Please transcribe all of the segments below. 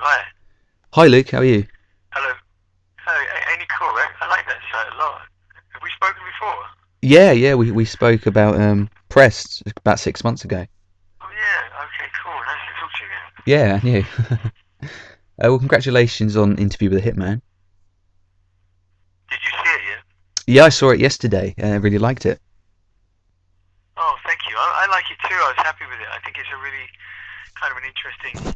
Hi. Hi Luke, how are you? Hello. Hello. Ain't it cool, right? I like that site a lot. Have we spoken before? Yeah, we spoke about Prest about 6 months ago. Oh yeah. Okay. Cool. Nice to talk to you again. Yeah, I knew. Well, congratulations on Interview with a Hitman. Did you see it yet? Yeah, I saw it yesterday. I really liked it. Oh, thank you. I like it too. I was happy with it. I think it's a really kind of an interesting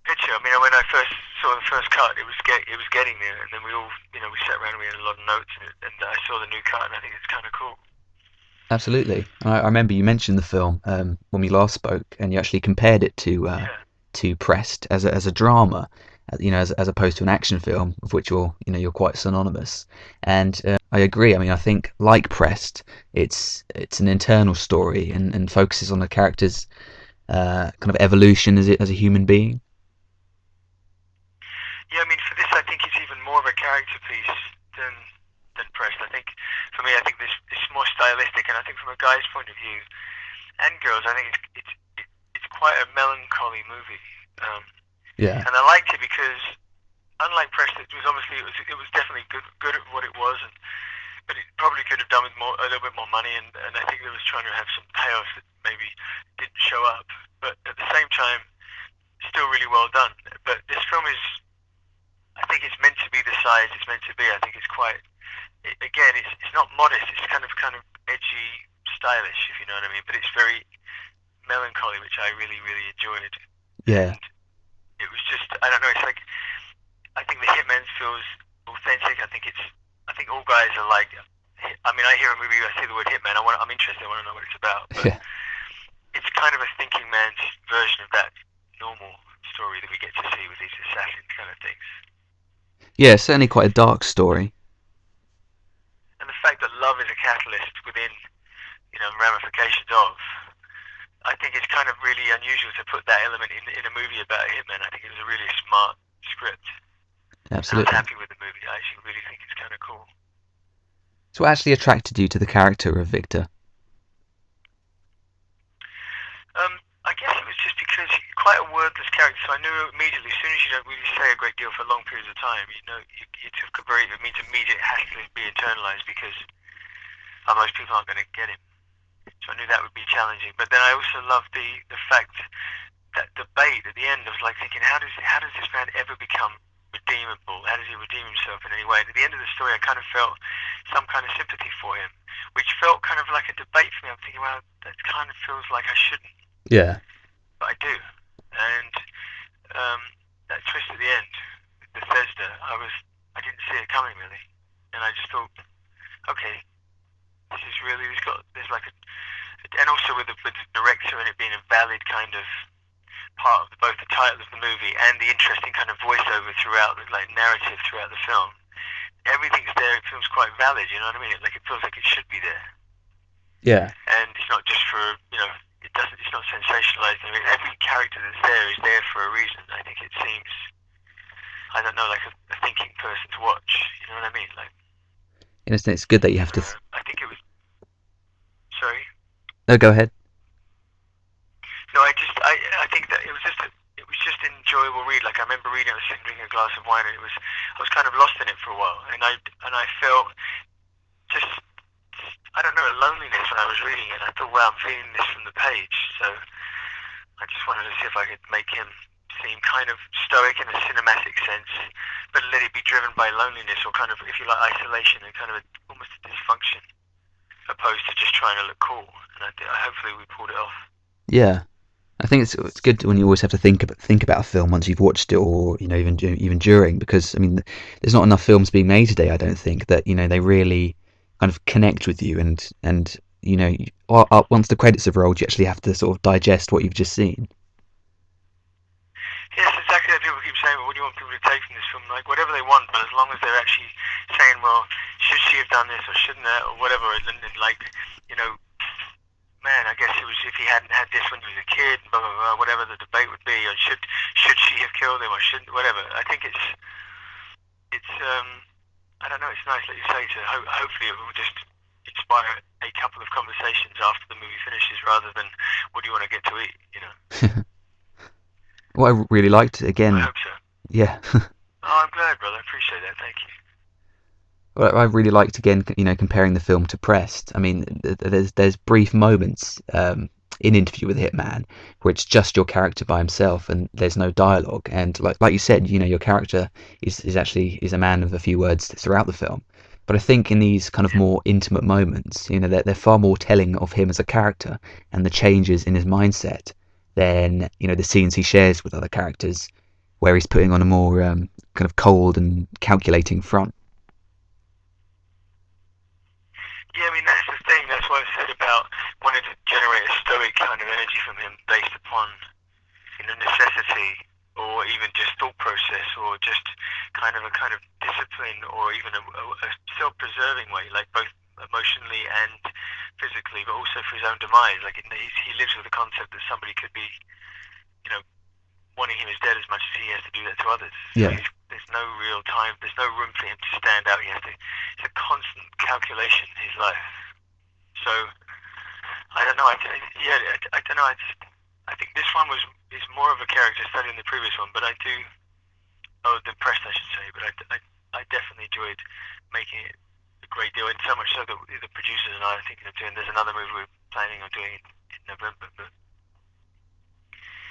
picture. I mean, when I first saw the first cut, it was getting there, and then we all, we sat around and we had a lot of notes, and I saw the new cut, and I think it's kind of cool. Absolutely. I remember you mentioned the film when we last spoke, and you actually compared it Yeah. to Prest as a drama, as opposed to an action film, of which you're quite synonymous. And I agree. I mean, I think like Prest, it's an internal story and focuses on the character's kind of evolution as a human being. Yeah, I mean, for this, I think it's even more of a character piece than than Prest. I think, for me, I think this is more stylistic, and I think from a guy's point of view and girls, I think it's quite a melancholy movie. Um, Yeah. and I liked it because, unlike Prest, it was definitely good at what it was, but it probably could have done with a little bit more money, and I think it was trying to have some payoff that maybe didn't show up. But at the same time, still really well done. But this film is, I think it's meant to be the size it's meant to be. I think it's quite, again, it's not modest. It's kind of edgy, stylish, if you know what I mean. But it's very melancholy, which I really really enjoyed. Yeah. And it was just, I don't know. It's like, I think the Hitman feels authentic. I think all guys are like. I mean, I hear a movie, I see the word Hitman. I'm interested. I want to know what it's about. But Yeah. it's kind of a thinking man's version of that normal story that we get to see with these assassin kind of things. Yeah, certainly quite a dark story. And the fact that love is a catalyst within, ramifications of. I think it's kind of really unusual to put that element in a movie about a hitman. I think it was a really smart script, and I was Absolutely. happy with the movie. I actually really think it's kind of cool. So what actually attracted you to the character of Victor? I guess it was just because he's quite a wordless character, so I knew immediately. As soon as you don't really say a great deal for long periods of time, you took a very, it means immediate has to be internalized because most people aren't going to get him. So I knew that would be challenging. But then I also loved the fact that debate at the end. I was like thinking, how does this man ever become redeemable? How does he redeem himself in any way? And at the end of the story, I kind of felt some kind of sympathy for him, which felt kind of like a debate for me. I'm thinking, well, that kind of feels like I shouldn't, Yeah. but I do. And um, that twist at the end, Bethesda, I didn't see it coming really, and I just thought, okay, this is really, there's like a, and also with the director and it being a valid kind of part of both the title of the movie and the interesting kind of voiceover throughout, like narrative throughout the film. Everything's there. It feels quite valid. You know what I mean? Like it feels like it should be there, Yeah. and it's not just for It doesn't. It's not sensationalized. I mean, every character that's there is there for a reason. I think it seems. I don't know, like a thinking person to watch. You know what I mean? Like, In a sense, it's good that you have to. I think it was. Sorry. No, go ahead. No, I think that it was just an enjoyable read. Like I remember reading, I was sitting drinking a glass of wine, and I was kind of lost in it for a while, and I felt just I don't know, a loneliness when I was reading it. I thought, wow, I'm feeling this from the page. So I just wanted to see if I could make him seem kind of stoic in a cinematic sense, but let it be driven by loneliness or kind of, if you like, isolation and kind of almost a dysfunction, opposed to just trying to look cool. And hopefully we pulled it off. Yeah. I think it's good when you always have to think about a film once you've watched it, or even during, because I mean, there's not enough films being made today. I don't think that they really kind of connect with you, and once the credits have rolled, you actually have to sort of digest what you've just seen. Yes, exactly. That people keep saying, well, what do you want people to take from this film? Like, whatever they want, but as long as they're actually saying, well, should she have done this or shouldn't that or whatever, and like, you know, man, I guess it was if he hadn't had this when he was a kid, blah blah blah, whatever the debate would be, or should she have killed him or shouldn't, whatever. I think it's I don't know. It's nice, like you say, to hopefully it will just inspire a couple of conversations after the movie finishes, rather than what do you want to get to eat, you know. What I really liked I again, hope so. Yeah. Oh, I'm glad, brother. I appreciate that. Thank you. Well, I really liked again, comparing the film to Prest. I mean, there's brief moments in Interview with a Hitman where it's just your character by himself and there's no dialogue. And like you said, your character is actually is a man of a few words throughout the film. But I think in these kind of Yeah. more intimate moments, they're far more telling of him as a character and the changes in his mindset than the scenes he shares with other characters, where he's putting on a more kind of cold and calculating front. Yeah, I mean, that's the thing. That's what I said about wanting to generate a stoic kind of energy from him based upon, necessity or even just thought process or just kind of discipline or even a self-preserving way, like both emotionally and physically, but also for his own demise. Like he lives with the concept that somebody could be, you know, wanting him as dead as much as he has to do that to others. So Yeah. there's no real time, there's no room for him to stand out. It's a constant calculation in his life. So I don't know. I don't know. I think this one is more of a character study than the previous one, but I do. Oh, the press, I should say. But I definitely enjoyed making it a great deal, and so much so that the producers and I are thinking of doing. There's another movie we're planning on doing in November, but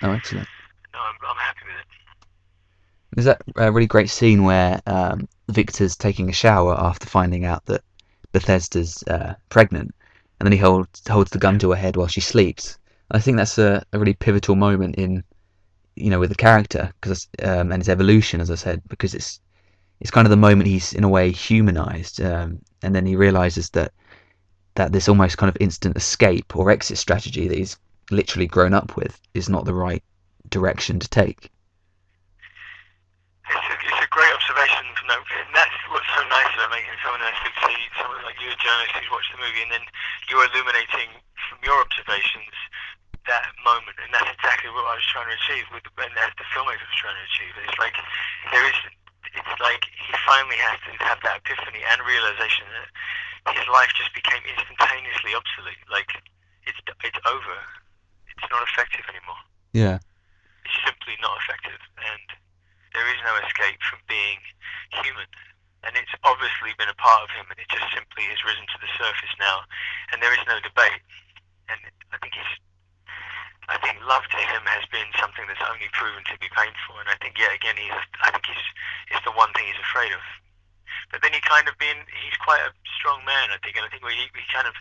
Oh, excellent. no, I'm happy with it. There's that really great scene where Victor's taking a shower after finding out that Bethesda's pregnant, and then he holds the gun Yeah, to her head while she sleeps. I think that's a really pivotal moment in with the character because and his evolution, as I said, because it's kind of the moment he's in a way humanized, and then he realizes that this almost kind of instant escape or exit strategy that he's literally grown up with is not the right direction to take. it's a great observation. No, and that's what's so nice about making a film. And I speak to someone like you, a journalist who's watched the movie, and then you're illuminating from your observations that moment, and that's exactly what I was trying to achieve with, and as the filmmaker was trying to achieve. It's like there is, it's like he finally has to have that epiphany and realization that his life just became instantaneously obsolete. Like it's over. It's not effective anymore. Yeah. It's simply not effective, and there is no escape from being human. And it's obviously been a part of him, and it just simply has risen to the surface now, and there is no debate. And I think he's I think love to him has been something that's only proven to be painful, and I think yet again it's the one thing he's afraid of. But then he's quite a strong man, I think, and I think we kind of,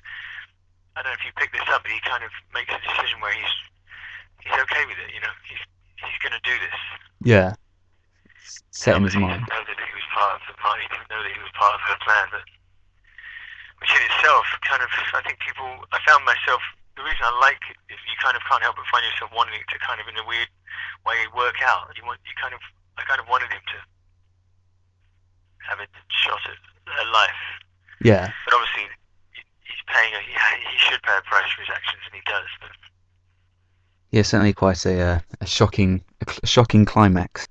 I don't know if you pick this up, but he kind of makes a decision where he's okay with it, he's going to do this. Yeah. And Set in his obviously he mind. didn't know that he was part of the money, he didn't know that he was part of her plan, but which in itself kind of, I found myself, the reason I like it is you kind of can't help but find yourself wanting it to kind of in a weird way work out. I kind of wanted him to have a shot at life, Yeah. but obviously he's paying, he should pay a price for his actions, and he does. But Yeah, certainly quite a shocking climax.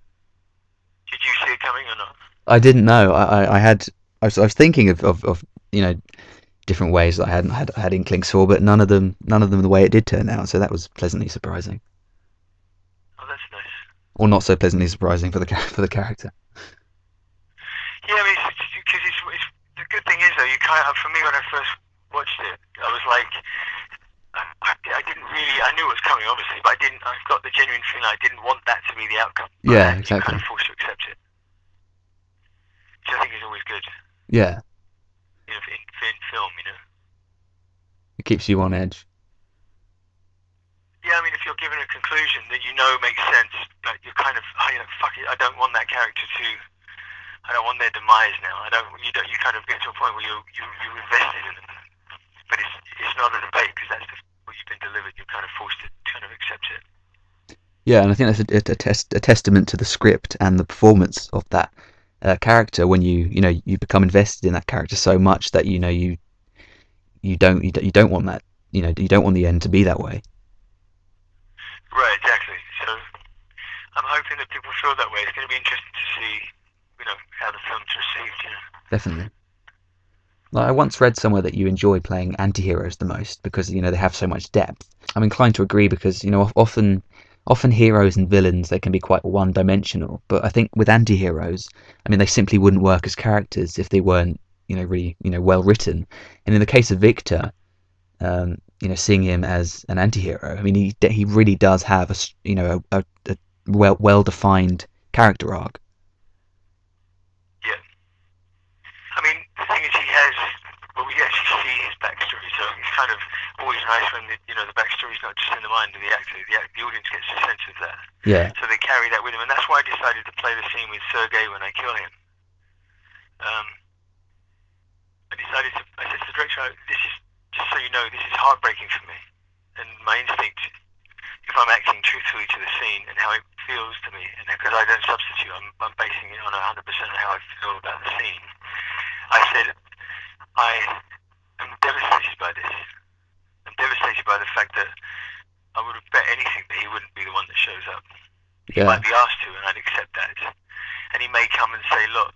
did you see it coming or not? I didn't know. I was thinking of different ways that I hadn't had inklings for, but none of them the way it did turn out. So that was pleasantly surprising, Oh, that's nice. or not so pleasantly surprising for the for the character. Yeah, I mean, because it's the good thing is though, you kind of, for me when I first watched it, I was like, I didn't really, I knew it was coming obviously, but I got the genuine feeling I didn't want that to be the outcome, Yeah, and you're kind exactly. of forced to accept it, which I think is always good, Yeah, in film. it keeps you on edge. Yeah, I mean, if you're given a conclusion that you know makes sense, but you're kind of, fuck it, I don't want that character to, I don't want their demise now. You kind of get to a point where you're invested in them, but it's not a debate because that's what you've been delivered. You're kind of forced to kind of accept it. Yeah, and I think that's a testament to the script and the performance of that character when you become invested in that character so much that you don't want that you don't want the end to be that way. Right, exactly. So I'm hoping that people feel that way. It's going to be interesting to see, how the film's received. Definitely. Like, I once read somewhere that you enjoy playing anti-heroes the most because they have so much depth. I'm inclined to agree because often often heroes and villains, they can be quite one-dimensional. But I think with anti-heroes, I mean, they simply wouldn't work as characters if they weren't, really, well written. And in the case of Victor, seeing him as an anti-hero, I mean, he really does have a well-defined character arc. Yeah. I mean, the thing is, we actually see his backstory, so it's kind of always nice when the backstory's not just in the mind of the actor. The audience gets a sense of that. Yeah. So they carry that with him, and that's why I decided to play the scene with Sergei when I kill him. I said to the director, this is, just so you know, this is heartbreaking for me. And my instinct, if I'm acting truthfully to the scene and how it feels to me, and because I don't substitute, I'm basing it on 100% of how I feel about the scene. I said, I am devastated by this. I'm devastated by the fact that I would have bet anything that he wouldn't be the one that shows up. He might be asked to, and I'd accept that. And he may come and say, look,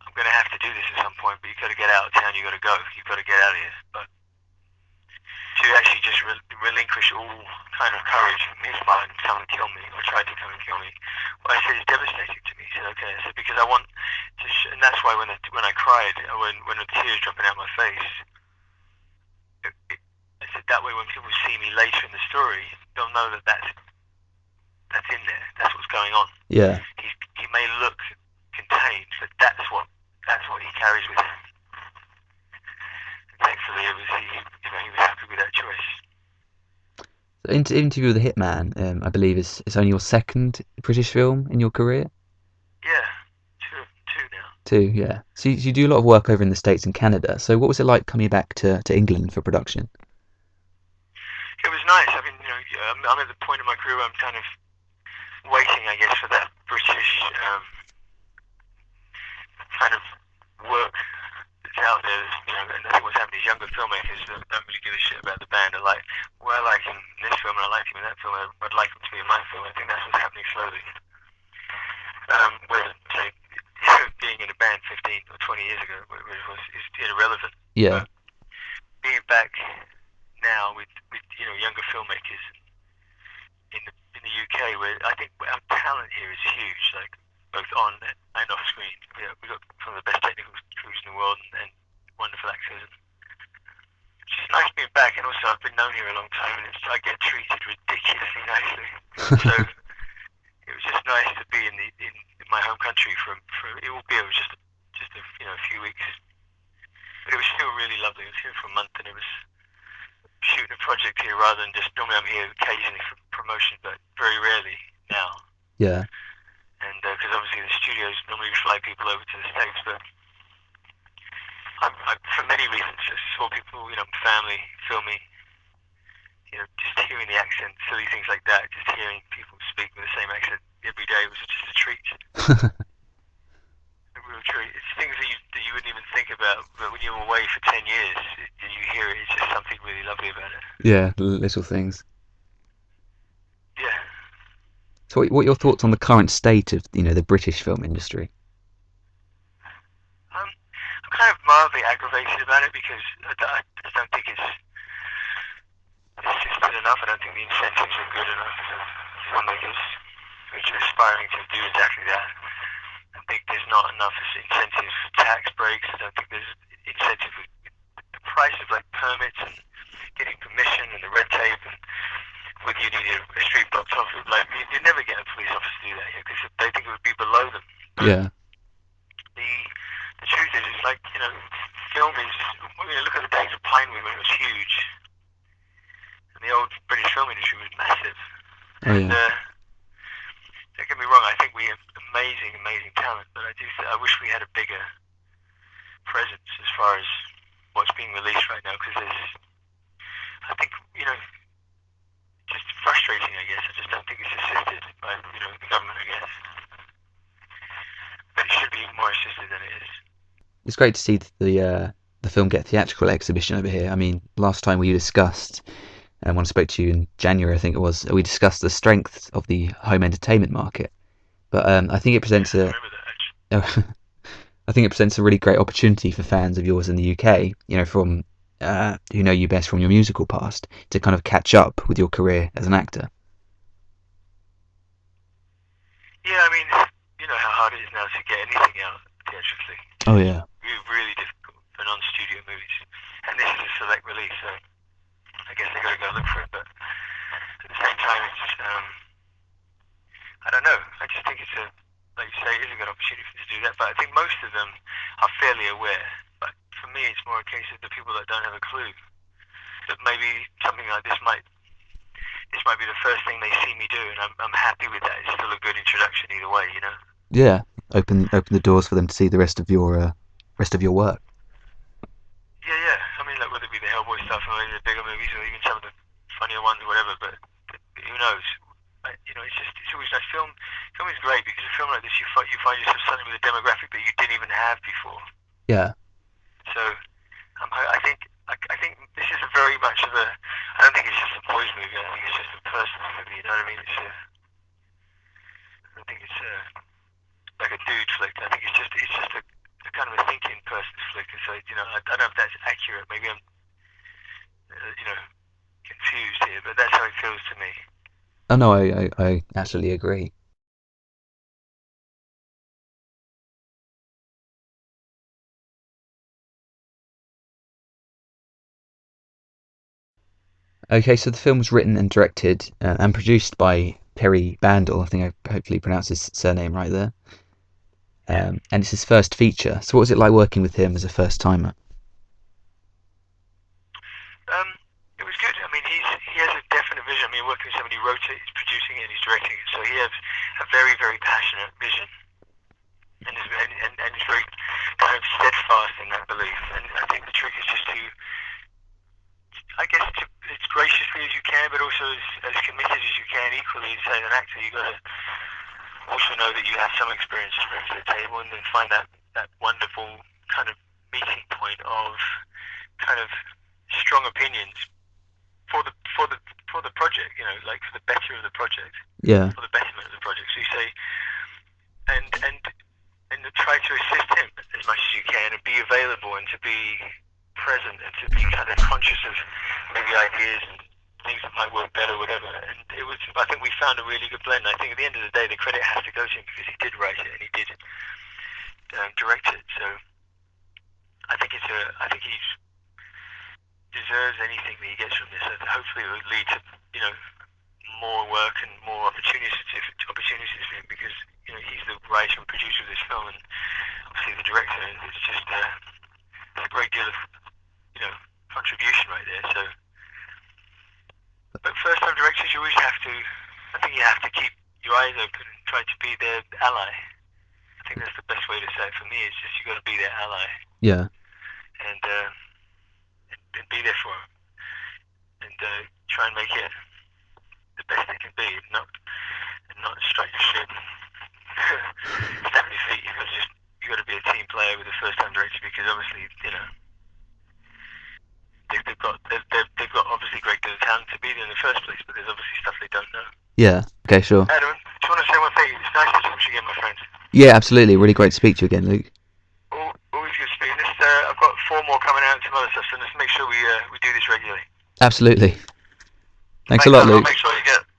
I'm going to have to do this at some point, but you've got to get out of town, you've got to go, you've got to get out of here. But to actually just relinquish all kind of courage from his part and come and kill me, or try to come and kill me, what I said is devastating to me. He said, okay. I said, because I want to, and that's why when I cried, when the tears dropping out my face, I said that way when people see me later in the story, they'll know that that's in there. That's what's going on. Yeah. He may look contained, but that's what he carries with him. And thankfully, he was happy with that choice. So Interview with the Hitman, I believe, is only your second British film in your career. Yeah, two now. Two, yeah. So you do a lot of work over in the States and Canada. So what was it like coming back to England for production? It was nice. I mean, I'm at the point in my career where I'm kind of waiting, I guess, for that British kind of work that's out there. And I think what's happening is younger filmmakers that don't really give a shit about the band are like, well, I like him in this film and I like him in that film, I'd like him to be in my film. I think that's what's happening slowly. Where, say, being in a band 15 or 20 years ago is irrelevant. Yeah. But being back now with younger filmmakers in the UK, where I think our talent here is huge, like both on and off screen. We've got some of the best technical crews in the world and wonderful actors. It's just nice being back, and also I've been known here a long time, and I get treated ridiculously nicely. So it was just nice to be in my home country for it will be just a few weeks, but it was still really lovely. I was here for a month, and it was shooting a project here rather than just, normally I'm here occasionally for promotion, but very rarely now. Yeah. And because obviously the studios normally fly people over to the States, but I for many reasons, just saw people, family, filming, just hearing the accent, silly things like that, just hearing people speak with the same accent every day was just a treat. A real treat. It's things that you wouldn't even think about, but when you're away for 10 years, you hear it, it's just something really lovely about it. Yeah, little things. Yeah. So what are your thoughts on the current state of, the British film industry? I'm kind of mildly aggravated about it because I just don't think it's good enough. I don't think the incentives are good enough for filmmakers which are aspiring to do exactly that. I think there's not enough incentives for tax breaks. I don't think there's incentive for the price of like permits and getting permission and the red tape, and whether you need a street blocked off. Like you never get a police officer to do that here because they think it would be below them. Yeah. The truth is, it's like film is. Look at the days of Pinewood when it was huge, and the old British film industry was massive. Oh, yeah. And don't get me wrong, I think we have amazing talent, but I wish we had a bigger presence as far as what's being released right now, because I think, just frustrating, I guess. I just don't think it's assisted by, the government, I guess. But it should be more assisted than it is. It's great to see the film get a theatrical exhibition over here. I mean, last time we discussed, and when I spoke to you in January, I think it was, we discussed the strength of the home entertainment market. But I think it presents I think it presents a really great opportunity for fans of yours in the UK, from who know you best from your musical past, to kind of catch up with your career as an actor. Yeah, I mean, you know how hard it is now to get anything out theatrically. Oh It's yeah. really difficult for non-studio movies, and this is a select release, so I guess they got to go look for it. But at the same time, it's I don't know. I just think it's a, like you say, it is a good opportunity to do that. But I think most of them are fairly aware. But for me, it's more a case of the people that don't have a clue that maybe something like this might be the first thing they see me do, and I'm happy with that. It's still a good introduction either way, you know. Yeah. Open the doors for them to see the rest of your work. Yeah, yeah. I mean, like whether it be the Hellboy stuff or maybe the bigger movies or even some of the funnier ones or whatever. But who knows? It's always nice. Film is great because a film like this, you find yourself suddenly with a demographic that you didn't even have before. Yeah. So I think this is a very much of a. I don't think it's just a boys movie. I think it's just a personal movie. You know what I mean? I don't think it's like a dude flick. I think it's just a kind of a thinking person's flick. And so I don't know if that's accurate. Maybe I'm confused here, but that's how it feels to me. Oh no, I absolutely agree. Okay, so the film was written and directed and produced by Perry Bandel. I think I hopefully pronounced his surname right there. Yeah. And it's his first feature. So what was it like working with him as a first timer? Um, it was good. I mean, he has a definite vision. I mean, working with somebody who wrote it, he's producing it, and he's directing it. So he has a very, very passionate vision, and he's very kind of steadfast in that belief. And I think the trick is just to, I guess, it's graciously as you can, but also as committed as you can. Equally, as an actor, you got to also know that you have some experience to bring to the table, and then find that wonderful kind of meeting point of kind of strong opinions for the for the for the project, like for the better of the project, Yeah, for the betterment of the project. So you say, and and and to try to assist him as much as you can, and be available, and to be present, and to be kind of conscious of maybe ideas and things that might work better, whatever. And I think we found a really good blend. I think at the end of the day, the credit has to go to him because he did write it and he did direct it. So I think he deserves anything that he gets from this. And hopefully, it would lead to you know more work and more opportunities for him because he's the writer and producer of this film, and obviously the director. It's just a great deal of you know contribution right there. So, but first time directors, you always have to. I think you have to keep your eyes open and try to be their ally. I think that's the best way to say it for me. Is just you got to be their ally yeah, and be there for them and try and make it the best it can be, and not strike your ship. Step on your feet. You got to be a team player with a first time director because obviously they've got obviously great deal of talent to be there in the first place, but there's obviously stuff they don't know. yeah. Okay, sure. Adam, do you want to say one thing? It's nice to talk to you again, my friend. Yeah, absolutely. Really great to speak to you again, Luke. Always good speaking. I've got 4 more coming out and some other stuff, so let's make sure we do this regularly. Absolutely. Thanks a Thanks, lot, Adam. I'll Luke. make sure